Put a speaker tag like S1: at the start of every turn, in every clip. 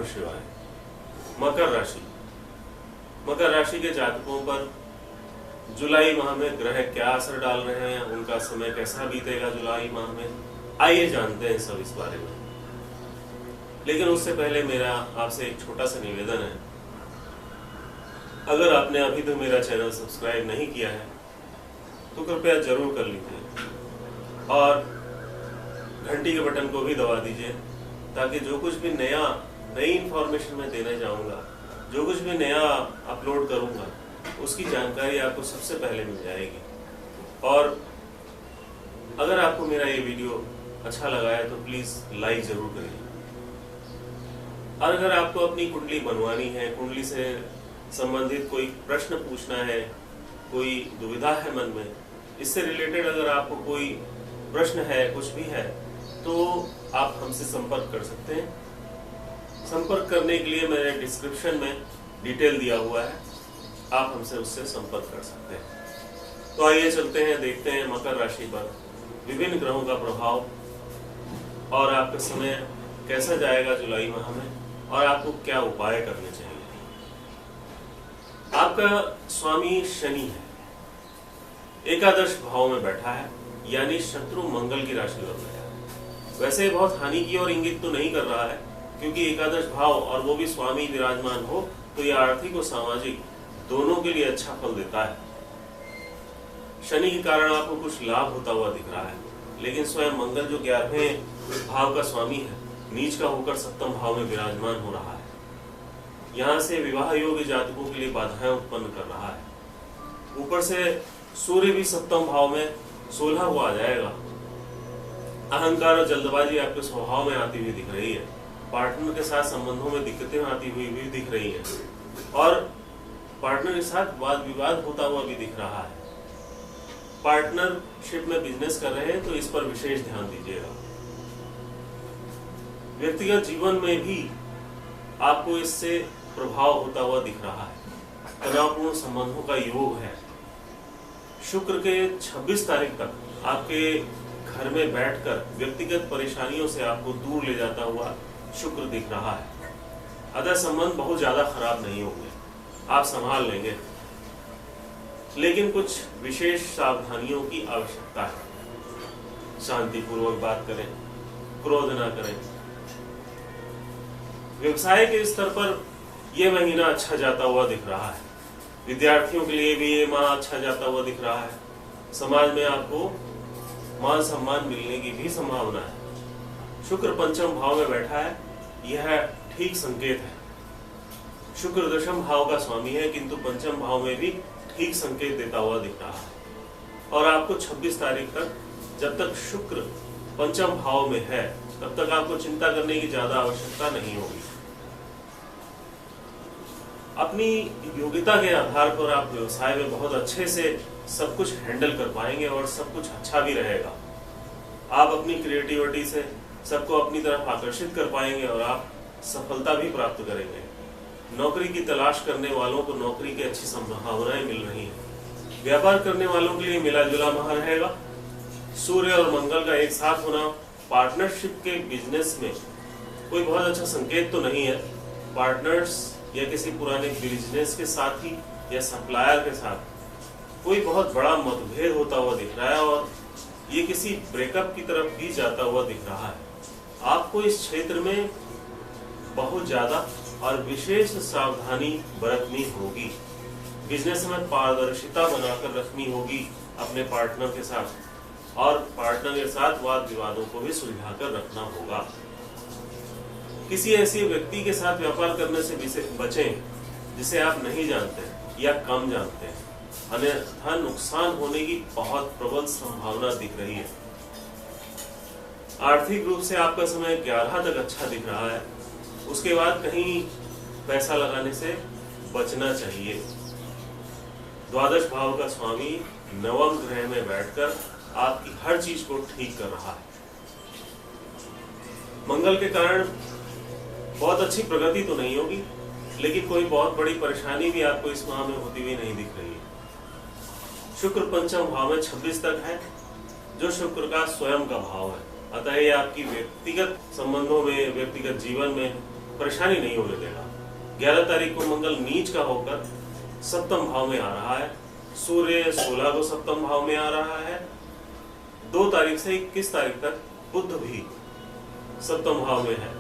S1: शिवाय। मकर राशि, मकर राशि के जातकों पर जुलाई माह में ग्रह क्या असर डाल रहे हैं, उनका समय कैसा बीतेगा जुलाई माह में, आइए जानते हैं सब इस बारे में। लेकिन उससे पहले मेरा आपसे एक छोटा सा निवेदन है, अगर आपने अभी तक मेरा चैनल सब्सक्राइब नहीं किया है तो कृपया जरूर कर लीजिए और घंटी के बटन को भी दबा दीजिए, ताकि जो कुछ भी नई इंफॉर्मेशन मैं देने जाऊंगा, जो कुछ भी नया अपलोड करूंगा, उसकी जानकारी आपको सबसे पहले मिल जाएगी। और अगर आपको मेरा ये वीडियो अच्छा लगा है तो प्लीज लाइक जरूर करिए। और अगर आपको अपनी कुंडली बनवानी है, कुंडली से संबंधित कोई प्रश्न पूछना है, कोई दुविधा है मन में, इससे रिलेटेड अगर आपको कोई प्रश्न है, कुछ भी है, तो आप हमसे संपर्क कर सकते हैं। संपर्क करने के लिए मैंने डिस्क्रिप्शन में डिटेल दिया हुआ है, आप हमसे उससे संपर्क कर सकते हैं। तो आइए चलते हैं, देखते हैं मकर राशि पर विभिन्न ग्रहों का प्रभाव और आपका समय कैसा जाएगा जुलाई माह में और आपको क्या उपाय करने चाहिए। आपका स्वामी शनि है, एकादश भाव में बैठा है, यानी शत्रु मंगल की राशि में बैठा है। वैसे बहुत हानि की और इंगित तो नहीं कर रहा है, क्योंकि एकादश भाव और वो भी स्वामी विराजमान हो तो यह आर्थिक और सामाजिक दोनों के लिए अच्छा फल देता है। शनि के कारण आपको कुछ लाभ होता हुआ दिख रहा है, लेकिन स्वयं मंगल जो 11वें भाव का स्वामी है, नीच का होकर सप्तम भाव में विराजमान हो रहा है। यहाँ से विवाह योग्य जातकों के लिए बाधाएं उत्पन्न कर रहा है। ऊपर से सूर्य भी सप्तम भाव में 16 को आ जाएगा। अहंकार और जल्दबाजी आपके स्वभाव में आती हुई दिख रही है। पार्टनर के साथ संबंधों में दिक्कतें आती हुई भी दिख रही हैं और पार्टनर के साथ वाद विवाद होता हुआ भी दिख रहा है। पार्टनरशिप में बिजनेस कर रहे हैं तो इस पर विशेष ध्यान दीजिएगा। व्यक्तिगत जीवन में भी आपको इससे प्रभाव होता हुआ दिख रहा है। तनावपूर्ण संबंधों का योग है। शुक्र के 26 तारीख तक आपके घर में बैठकर व्यक्तिगत परेशानियों से आपको दूर ले जाता हुआ शुक्र दिख रहा है। अतः संबंध बहुत ज्यादा खराब नहीं होंगे, आप संभाल लेंगे, लेकिन कुछ विशेष सावधानियों की आवश्यकता है। शांतिपूर्वक बात करें, क्रोध ना करें। व्यवसाय के स्तर पर यह महीना अच्छा जाता हुआ दिख रहा है। विद्यार्थियों के लिए भी ये माह अच्छा जाता हुआ दिख रहा है। समाज में आपको मान सम्मान मिलने की भी संभावना है। शुक्र पंचम भाव में बैठा है, यह ठीक संकेत है। शुक्र दशम भाव का स्वामी है, किंतु पंचम भाव में भी ठीक संकेत देता हुआ दिख रहा है। और आपको 26 तारीख तक, जब तक शुक्र पंचम भाव में है, तब तक आपको चिंता करने की ज्यादा आवश्यकता नहीं होगी। अपनी योग्यता के आधार पर आप व्यवसाय में बहुत अच्छे से सब कुछ हैंडल कर पाएंगे और सब कुछ अच्छा भी रहेगा। आप अपनी क्रिएटिविटी से सबको अपनी तरफ आकर्षित कर पाएंगे और आप सफलता भी प्राप्त करेंगे। नौकरी की तलाश करने वालों को नौकरी की अच्छी संभावनाएं मिल रही हैं। व्यापार करने वालों के लिए मिला जुला माह रहेगा। सूर्य और मंगल का एक साथ होना पार्टनरशिप के बिजनेस में कोई बहुत अच्छा संकेत तो नहीं है। पार्टनर्स या किसी पुराने बिजनेस के साथी या सप्लायर के साथ कोई बहुत बड़ा मतभेद होता हुआ दिख रहा है और ये किसी ब्रेकअप की तरफ भी जाता हुआ दिख रहा है। आपको इस क्षेत्र में बहुत ज्यादा और विशेष सावधानी बरतनी होगी। बिजनेस में पारदर्शिता बनाकर रखनी होगी अपने पार्टनर के साथ, और पार्टनर के साथ वाद विवादों को भी सुलझाकर रखना होगा। किसी ऐसे व्यक्ति के साथ व्यापार करने से बचें जिसे आप नहीं जानते या कम जानते हैं, अन्यथा नुकसान होने की बहुत प्रबल संभावना दिख रही है। आर्थिक रूप से आपका समय 11 तक अच्छा दिख रहा है। उसके बाद कहीं पैसा लगाने से बचना चाहिए। द्वादश भाव का स्वामी नवम ग्रह में बैठकर आपकी हर चीज को ठीक कर रहा है। मंगल के कारण बहुत अच्छी प्रगति तो नहीं होगी, लेकिन कोई बहुत बड़ी परेशानी भी आपको इस माह में होती हुई नहीं दिख रही है। शुक्र पंचम भाव में 26 तक है, जो शुक्र का स्वयं का भाव है। अतः ये आपकी व्यक्तिगत संबंधों में, व्यक्तिगत जीवन में परेशानी नहीं होने देगा। 11 तारीख को मंगल नीच का होकर सप्तम भाव में आ रहा है। सूर्य 16 को सप्तम भाव में आ रहा है। 2 तारीख से 21 तारीख तक बुध भी सप्तम भाव में है।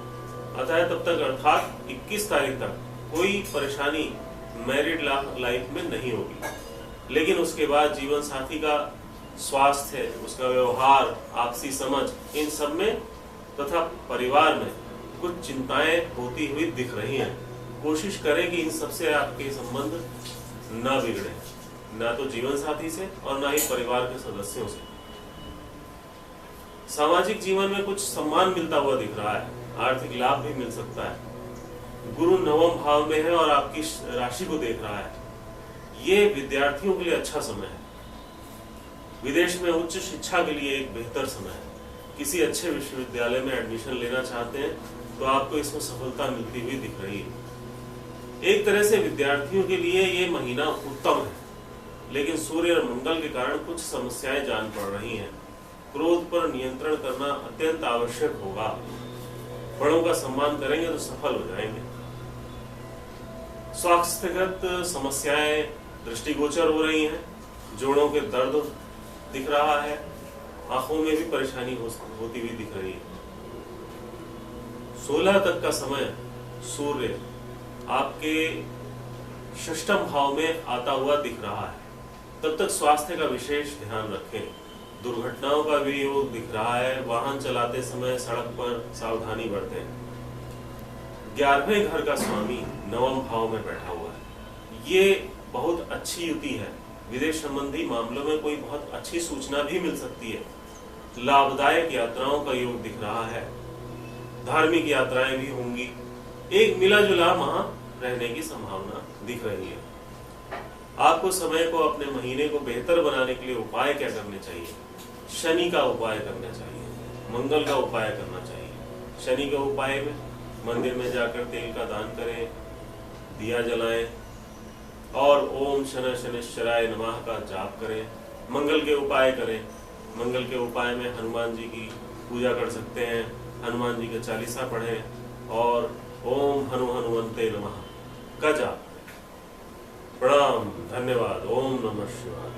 S1: अतः तब तक अर्थात 21 तारीख तक कोई परेशानी मैरिड लाइफ में नहीं होगी। लेकिन उसके बाद जीवन साथी का स्वास्थ्य, उसका व्यवहार, आपसी समझ, इन सब में तथा परिवार में कुछ चिंताएं होती हुई दिख रही हैं। कोशिश करें कि इन सबसे आपके संबंध ना बिगड़े, ना तो जीवन साथी से और ना ही परिवार के सदस्यों से। सामाजिक जीवन में कुछ सम्मान मिलता हुआ दिख रहा है, आर्थिक लाभ भी मिल सकता है। गुरु 9वें भाव में है और आपकी राशि को देख रहा है। ये विद्यार्थियों के लिए अच्छा समय है। विदेश में उच्च शिक्षा के लिए एक बेहतर समय है। किसी अच्छे विश्वविद्यालय में एडमिशन लेना चाहते हैं तो आपको इसमें सफलता मिलती हुई दिख रही है। एक तरह से विद्यार्थियों के लिए ये महीना उत्तम है, लेकिन सूर्य और मंगल के कारण कुछ समस्याएं जान पड़ रही हैं। क्रोध पर नियंत्रण करना अत्यंत आवश्यक होगा। बड़ों का सम्मान करेंगे तो सफल हो जाएंगे। स्वास्थ्यगत समस्याएं दृष्टिगोचर हो रही हैं। जोड़ों के दर्द दिख रहा है। आंखों में भी परेशानी होती हुई दिख रही है। 16 तक का समय सूर्य आपके 6ष्टम भाव में आता हुआ दिख रहा है। तब तक स्वास्थ्य का विशेष ध्यान रखें। दुर्घटनाओं का भी योग दिख रहा है। वाहन चलाते समय सड़क पर सावधानी बरतें। 11वें घर का स्वामी 9वें भाव में बैठा हुआ है। ये बहुत अच्छी युति है। विदेश संबंधी मामलों में कोई बहुत अच्छी सूचना भी मिल सकती है। लाभदायक यात्राओं का योग दिख रहा है। धार्मिक यात्राएं भी होंगी। एक मिला जुला माह रहने की संभावना दिख रही है। आपको समय को, अपने महीने को बेहतर बनाने के लिए उपाय क्या करने चाहिए? शनि का उपाय करना चाहिए, मंगल का उपाय करना चाहिए। शनि के उपाय में मंदिर में जाकर तेल का दान करें, दिया जलाएं और ओम शनि शनिश्चराय नमः का जाप करें। मंगल के उपाय करें। मंगल के उपाय में हनुमान जी की पूजा कर सकते हैं। हनुमान जी का चालीसा पढ़ें और ओम हनुमते नमः का जाप। प्रणाम, धन्यवाद। ओम नमः शिवाय।